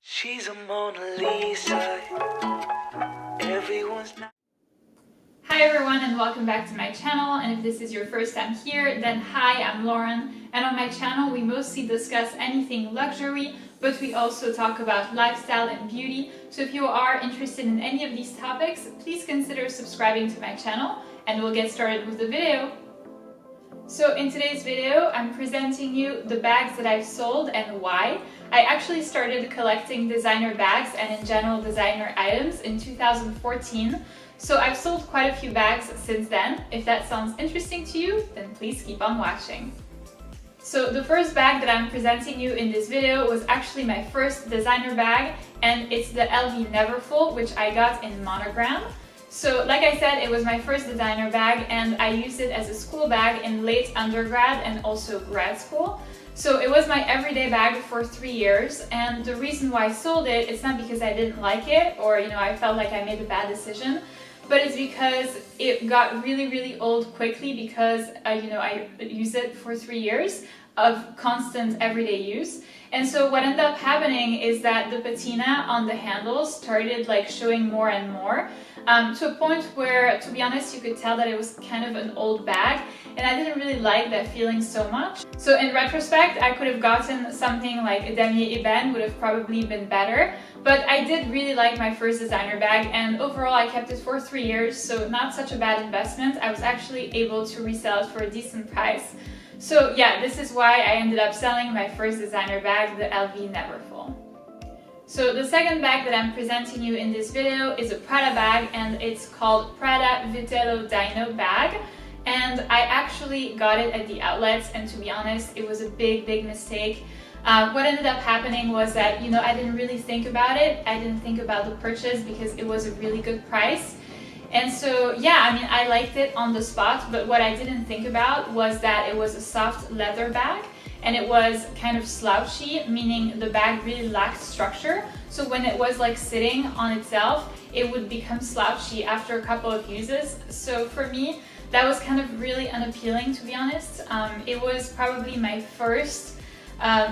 She's a Mona Lisa. Everyone's not. Hi everyone and welcome back to my channel, and if this is your first time here, then hi, I'm Lauren, and on my channel we mostly discuss anything luxury, but we also talk about lifestyle and beauty. So if you are interested in any of these topics, please consider subscribing to my channel and we'll get started with the video. So in today's video, I'm presenting you the bags that I've sold and why. I actually started collecting designer bags and in general designer items in 2014. So I've sold quite a few bags since then. If that sounds interesting to you, then please keep on watching. So the first bag that I'm presenting you in this video was actually my first designer bag, and it's the LV Neverfull, which I got in monogram. So like I said, it was my first designer bag and I used it as a school bag in late undergrad and also grad school. So it was my everyday bag for 3 years, and the reason why I sold it, it's not because I didn't like it or I felt like I made a bad decision, but it's because it got really old quickly because I used it for 3 years of constant everyday use. And so what ended up happening is that the patina on the handles started showing more and more, to a point where, to be honest, you could tell that it was kind of an old bag, and I didn't really like that feeling so much. So in retrospect, I could have gotten something like a damier ébène, would have probably been better, but I did really like my first designer bag, and overall I kept it for 3 years, so not such a bad investment. I was actually able to resell it for a decent price. So yeah, this is why I ended up selling my first designer bag, the LV Neverfull. So the second bag that I'm presenting you in this video is a Prada bag, and it's called Prada Vitello Dino bag. And I actually got it at the outlets, and to be honest, it was a big mistake. What ended up happening was that, I didn't really think about it. I didn't think about the purchase because it was a really good price. And so, yeah, I liked it on the spot, but what I didn't think about was that it was a soft leather bag and it was kind of slouchy, meaning the bag really lacked structure. So when it was sitting on itself, it would become slouchy after a couple of uses. So for me, that was kind of really unappealing, to be honest. It was probably my first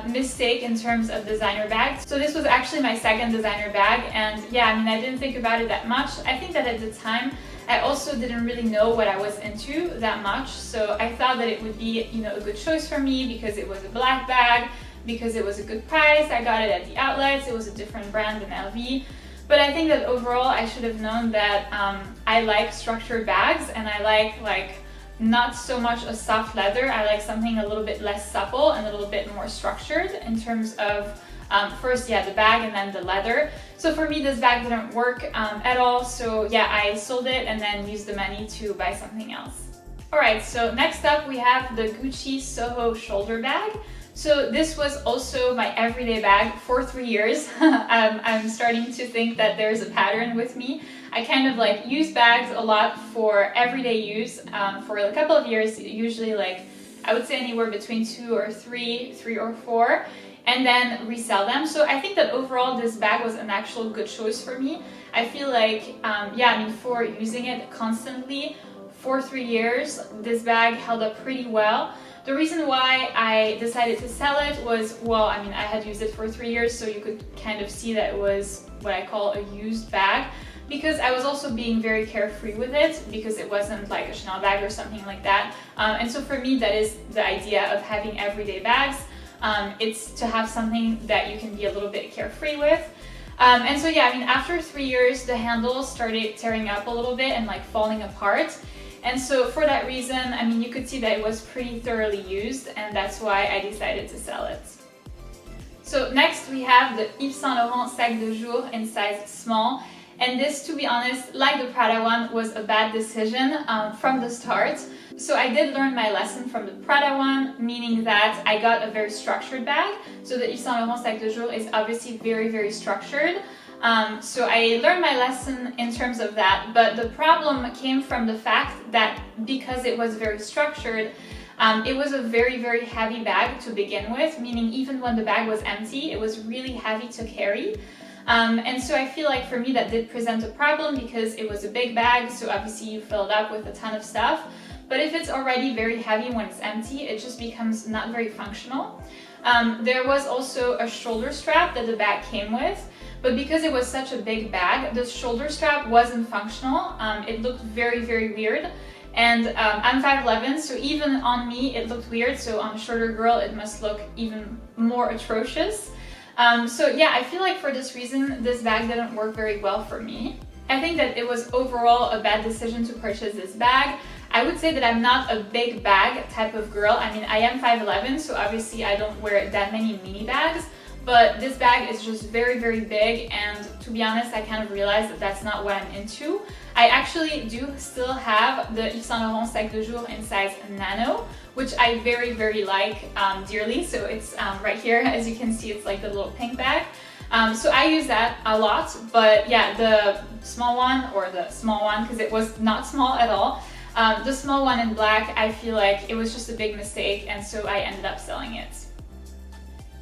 mistake in terms of designer bags. So this was actually my second designer bag, and yeah, I didn't think about it that much. I think that at the time I also didn't really know what I was into that much, so I thought that it would be a good choice for me because it was a black bag, because it was a good price. I got it at the outlets. It was a different brand than LV. But I think that overall I should have known that I like structured bags, and I like not so much a soft leather. I like something a little bit less supple and a little bit more structured in terms of first, yeah, the bag and then the leather. So for me, this bag didn't work at all. So yeah, I sold it and then used the money to buy something else. Alright, so next up we have the Gucci Soho shoulder bag. So this was also my everyday bag for 3 years. I'm starting to think that there's a pattern with me. I kind of use bags a lot for everyday use for a couple of years, usually I would say anywhere between 2 or 3 or 4, and then resell them. So I think that overall this bag was an actual good choice for me. I feel for using it constantly for 3 years, this bag held up pretty well. The reason why I decided to sell it was, well, I had used it for 3 years, so you could kind of see that it was what I call a used bag, because I was also being very carefree with it, because it wasn't like a Chanel bag or something like that. And so for me, that is the idea of having everyday bags. It's to have something that you can be a little bit carefree with. And so yeah, after 3 years, the handles started tearing up a little bit and falling apart. And so for that reason, you could see that it was pretty thoroughly used, and that's why I decided to sell it. So next we have the Yves Saint Laurent Sac de Jour in size small. And this, to be honest, like the Prada one, was a bad decision from the start. So I did learn my lesson from the Prada one, meaning that I got a very structured bag. So the Yves Saint Laurent Sac de Jour is obviously very structured. So I learned my lesson in terms of that, but the problem came from the fact that because it was very structured, it was a very heavy bag to begin with, meaning even when the bag was empty, it was really heavy to carry. And so I feel like for me that did present a problem because it was a big bag, so obviously you fill it up with a ton of stuff. But if it's already very heavy when it's empty, it just becomes not very functional. There was also a shoulder strap that the bag came with, but because it was such a big bag, the shoulder strap wasn't functional. It looked very, very weird. And I'm 5'11", so even on me it looked weird, so on a shorter girl it must look even more atrocious. So yeah, I feel like for this reason this bag didn't work very well for me. I think that it was overall a bad decision to purchase this bag. I would say that I'm not a big bag type of girl. I mean, I am 5'11", so obviously I don't wear that many mini bags, but this bag is just very, very big, and to be honest, I kind of realized that that's not what I'm into. I actually do still have the Yves Saint Laurent Sac de Jour in size Nano, which I very, very like dearly. So it's right here, as you can see, it's like the little pink bag. So I use that a lot, but yeah, the small one, or the small one, because it was not small at all, the small one in black, I feel like it was just a big mistake, and so I ended up selling it.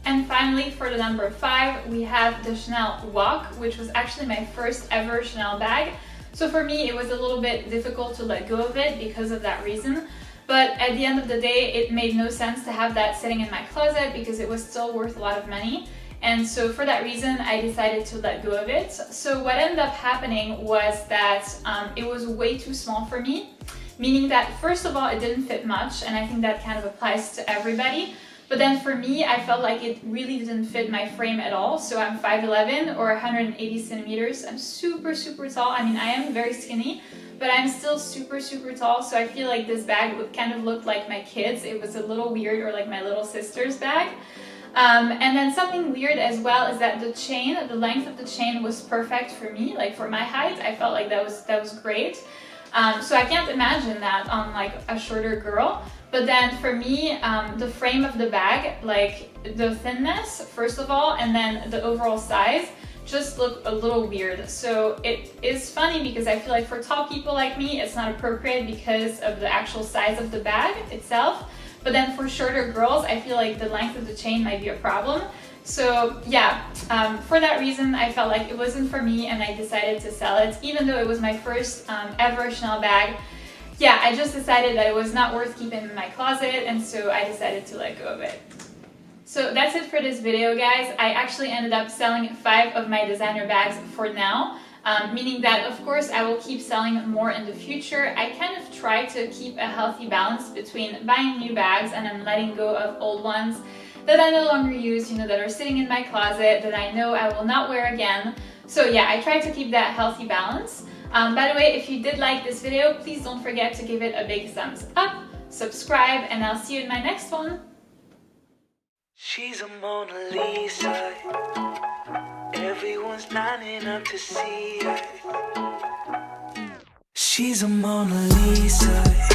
And finally, for the number 5, we have the Chanel Walk, which was actually my first ever Chanel bag. So for me, it was a little bit difficult to let go of it because of that reason. But at the end of the day, it made no sense to have that sitting in my closet because it was still worth a lot of money. And so for that reason, I decided to let go of it. So what ended up happening was that it was way too small for me, meaning that first of all, it didn't fit much, and I think that kind of applies to everybody. But then for me, I felt like it really didn't fit my frame at all. So I'm 5'11", or 180 centimeters. I'm super, super tall. I mean, I am very skinny, but I'm still super, super tall. So I feel like this bag would kind of look like my kids. It was a little weird, or like my little sister's bag. And then something weird as well is that the chain, the length of the chain was perfect for me. Like for my height, I felt like that was great. So I can't imagine that on like a shorter girl. But then for me, the frame of the bag, like the thinness, first of all, and then the overall size just look a little weird. So it is funny because I feel like for tall people like me, it's not appropriate because of the actual size of the bag itself. But then for shorter girls, I feel like the length of the chain might be a problem. So yeah, for that reason, I felt like it wasn't for me, and I decided to sell it, even though it was my first ever Chanel bag. Yeah, I just decided that it was not worth keeping in my closet, and so I decided to let go of it. So that's it for this video, guys. I actually ended up selling 5 of my designer bags for now, meaning that of course I will keep selling more in the future. I kind of try to keep a healthy balance between buying new bags and then letting go of old ones that I no longer use, you know, that are sitting in my closet that I know I will not wear again. So yeah, I try to keep that healthy balance. By the way, if you did like this video, please don't forget to give it a big thumbs up, subscribe, and I'll see you in my next one. She's a Mona Lisa. Everyone's lining up to see her. She's a Mona Lisa.